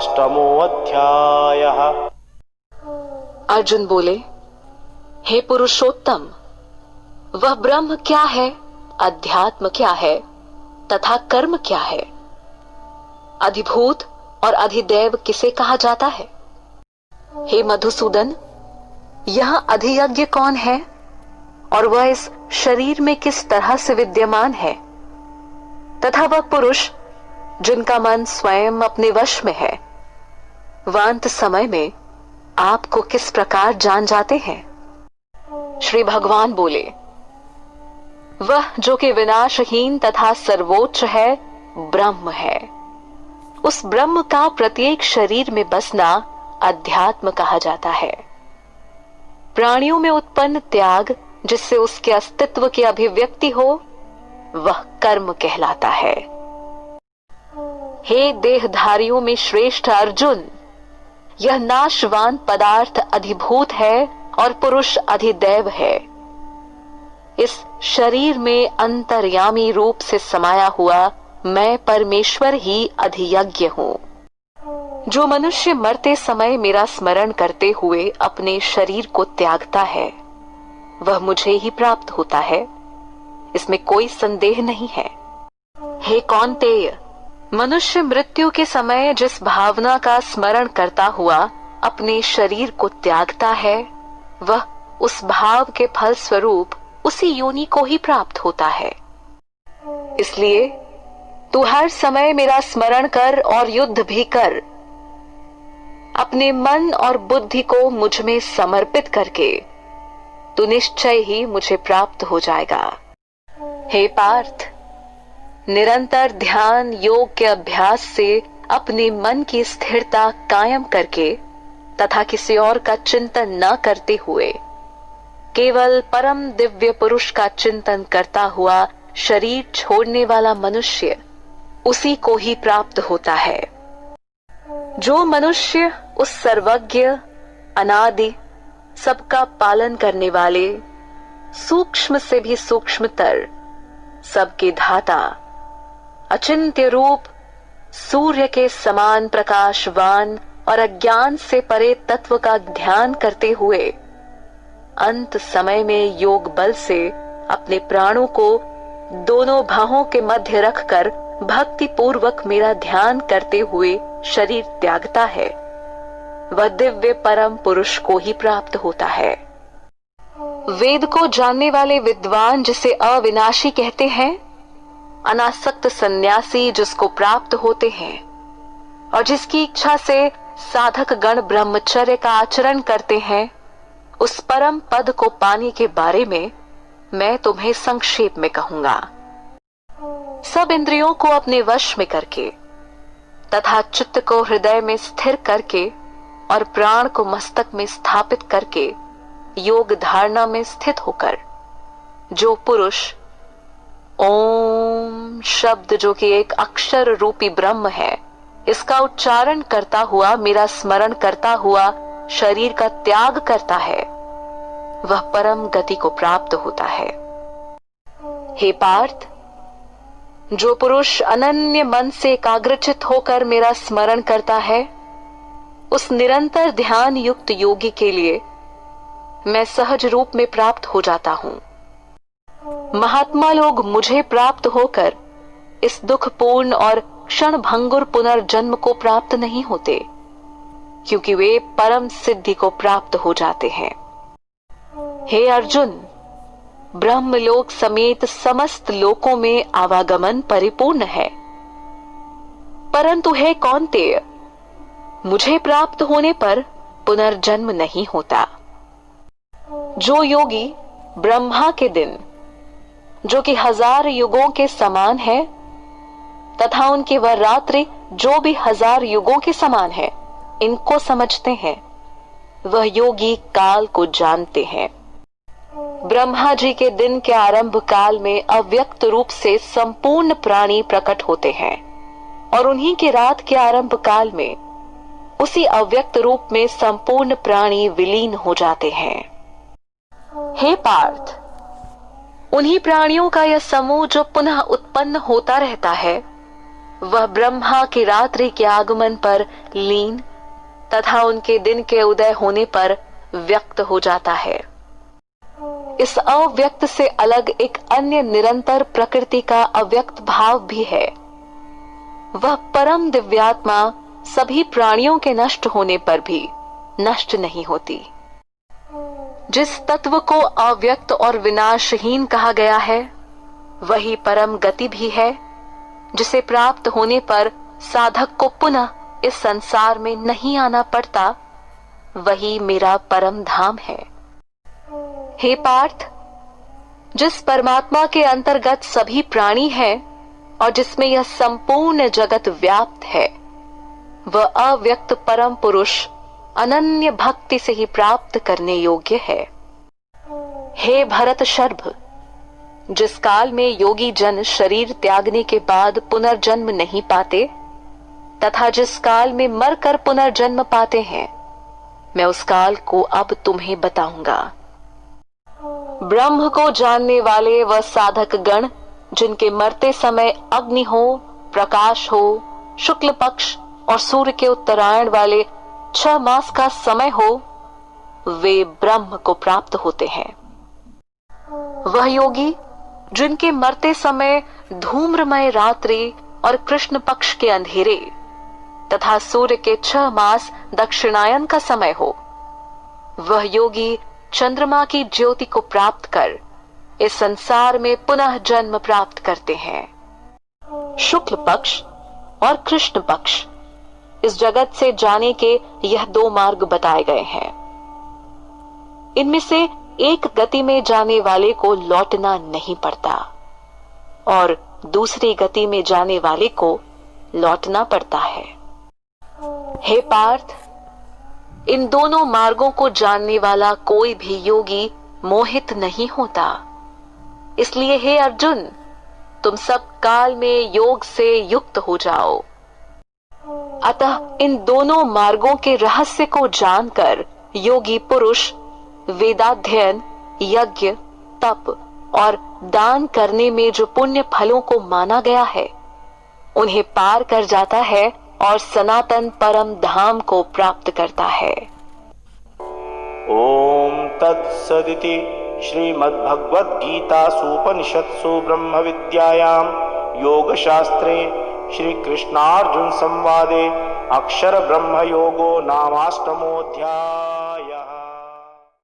अध्यायः। अर्जुन बोले, हे पुरुषोत्तम, वह ब्रह्म क्या है, अध्यात्म क्या है तथा कर्म क्या है? अधिभूत और अधिदैव किसे कहा जाता है? हे मधुसूदन, यह अधियज्ञ कौन है और वह इस शरीर में किस तरह से विद्यमान है? तथा वह पुरुष जिनका मन स्वयं अपने वश में है, वह अंत समय में आपको किस प्रकार जान जाते हैं? श्री भगवान बोले, वह जो कि विनाशहीन तथा सर्वोच्च है, ब्रह्म है। उस ब्रह्म का प्रत्येक शरीर में बसना अध्यात्म कहा जाता है। प्राणियों में उत्पन्न त्याग जिससे उसके अस्तित्व की अभिव्यक्ति हो, वह कर्म कहलाता है। हे देहधारियों में श्रेष्ठ अर्जुन, यह नाशवान पदार्थ अधिभूत है और पुरुष अधिदैव है। इस शरीर में अंतर्यामी रूप से समाया हुआ मैं परमेश्वर ही अधियज्ञ हूं। जो मनुष्य मरते समय मेरा स्मरण करते हुए अपने शरीर को त्यागता है, वह मुझे ही प्राप्त होता है, इसमें कोई संदेह नहीं है। हे कौन्तेय, मनुष्य मृत्यु के समय जिस भावना का स्मरण करता हुआ अपने शरीर को त्यागता है, वह उस भाव के फल स्वरूप उसी योनि को ही प्राप्त होता है। इसलिए तू हर समय मेरा स्मरण कर और युद्ध भी कर। अपने मन और बुद्धि को मुझ में समर्पित करके तू निश्चय ही मुझे प्राप्त हो जाएगा। हे पार्थ, निरंतर ध्यान योग के अभ्यास से अपने मन की स्थिरता कायम करके तथा किसी और का चिंतन न करते हुए केवल परम दिव्य पुरुष का चिंतन करता हुआ शरीर छोड़ने वाला मनुष्य उसी को ही प्राप्त होता है। जो मनुष्य उस सर्वज्ञ, अनादि, सबका पालन करने वाले, सूक्ष्म से भी सूक्ष्मतर, सबके धाता, अचिंत्य रूप, सूर्य के समान प्रकाशवान और अज्ञान से परे तत्व का ध्यान करते हुए अंत समय में योग बल से अपने प्राणों को दोनों बाहों के मध्य रखकर भक्ति पूर्वक मेरा ध्यान करते हुए शरीर त्यागता है, वह दिव्य परम पुरुष को ही प्राप्त होता है। वेद को जानने वाले विद्वान जिसे अविनाशी कहते हैं, अनासक्त सन्यासी जिसको प्राप्त होते हैं और जिसकी इच्छा से साधक गण ब्रह्मचर्य का आचरण करते हैं, उस परम पद को पाने के बारे में मैं तुम्हें संक्षेप में कहूंगा। सब इंद्रियों को अपने वश में करके तथा चित्त को हृदय में स्थिर करके और प्राण को मस्तक में स्थापित करके योग धारणा में स्थित होकर जो पुरुष ओम शब्द, जो कि एक अक्षर रूपी ब्रह्म है, इसका उच्चारण करता हुआ मेरा स्मरण करता हुआ शरीर का त्याग करता है, वह परम गति को प्राप्त होता है। हे पार्थ, जो पुरुष अनन्य मन से एकाग्रचित होकर मेरा स्मरण करता है, उस निरंतर ध्यान युक्त योगी के लिए मैं सहज रूप में प्राप्त हो जाता हूं। महात्मा लोग मुझे प्राप्त होकर इस दुखपूर्ण और क्षण भंगुर पुनर्जन्म को प्राप्त नहीं होते, क्योंकि वे परम सिद्धि को प्राप्त हो जाते हैं। हे अर्जुन, ब्रह्मलोक समेत समस्त लोकों में आवागमन परिपूर्ण है, परंतु हे कौन्तेय, मुझे प्राप्त होने पर पुनर्जन्म नहीं होता। जो योगी ब्रह्मा के दिन, जो कि 1000 युगों के समान है, तथा उनकी वह रात्रि जो भी 1000 युगों के समान है, इनको समझते हैं, वह योगी काल को जानते हैं। ब्रह्मा जी के दिन के आरंभ काल में अव्यक्त रूप से संपूर्ण प्राणी प्रकट होते हैं और उन्हीं के रात के आरंभ काल में उसी अव्यक्त रूप में संपूर्ण प्राणी विलीन हो जाते हैं। हे पार्थ, उन्हीं प्राणियों का यह समूह जो पुनः उत्पन्न होता रहता है, वह ब्रह्मा की रात्रि के आगमन पर लीन तथा उनके दिन के उदय होने पर व्यक्त हो जाता है। इस अव्यक्त से अलग एक अन्य निरंतर प्रकृति का अव्यक्त भाव भी है। वह परम दिव्यात्मा सभी प्राणियों के नष्ट होने पर भी नष्ट नहीं होती। जिस तत्व को अव्यक्त और विनाशहीन कहा गया है, वही परम गति भी है, जिसे प्राप्त होने पर साधक को पुनः इस संसार में नहीं आना पड़ता। वही मेरा परम धाम है। हे पार्थ, जिस परमात्मा के अंतर्गत सभी प्राणी हैं और जिसमें यह संपूर्ण जगत व्याप्त है, वह अव्यक्त परम पुरुष अनन्य भक्ति से ही प्राप्त करने योग्य है। हे भरत शर्भ, जिस काल में योगी जन शरीर त्यागने के बाद पुनर्जन्म नहीं पाते तथा जिस काल में मरकर पुनर्जन्म पाते हैं, मैं उस काल को अब तुम्हें बताऊंगा। ब्रह्म को जानने वाले वह साधक गण जिनके मरते समय अग्नि हो, प्रकाश हो, शुक्ल पक्ष और सूर्य के उत्तरायण वाले 6 मास का समय हो, वे ब्रह्म को प्राप्त होते हैं। वह योगी जिनके मरते समय धूम्रमय रात्रि और कृष्ण पक्ष के अंधेरे तथा सूर्य के 6 मास दक्षिणायन का समय हो, वह योगी चंद्रमा की ज्योति को प्राप्त कर इस संसार में पुनः जन्म प्राप्त करते हैं। शुक्ल पक्ष और कृष्ण पक्ष, इस जगत से जाने के यह 2 मार्ग बताए गए हैं। इनमें से एक गति में जाने वाले को लौटना नहीं पड़ता और दूसरी गति में जाने वाले को लौटना पड़ता है। हे पार्थ, इन दोनों मार्गों को जानने वाला कोई भी योगी मोहित नहीं होता। इसलिए हे अर्जुन, तुम सब काल में योग से युक्त हो जाओ। अतः इन दोनों मार्गों के रहस्य को जानकर योगी पुरुष वेदाध्ययन, यज्ञ, तप और दान करने में जो पुण्य फलों को माना गया है, उन्हें पार कर जाता है और सनातन परम धाम को प्राप्त करता है। ओम तत्सदिति श्रीमद्भगवद्गीतासूपनिषत्सु ब्रह्म विद्यायां योगशास्त्रे श्री कृष्णार्जुन संवादे अक्षर ब्रह्म योगो नामाष्टमोऽध्यायः।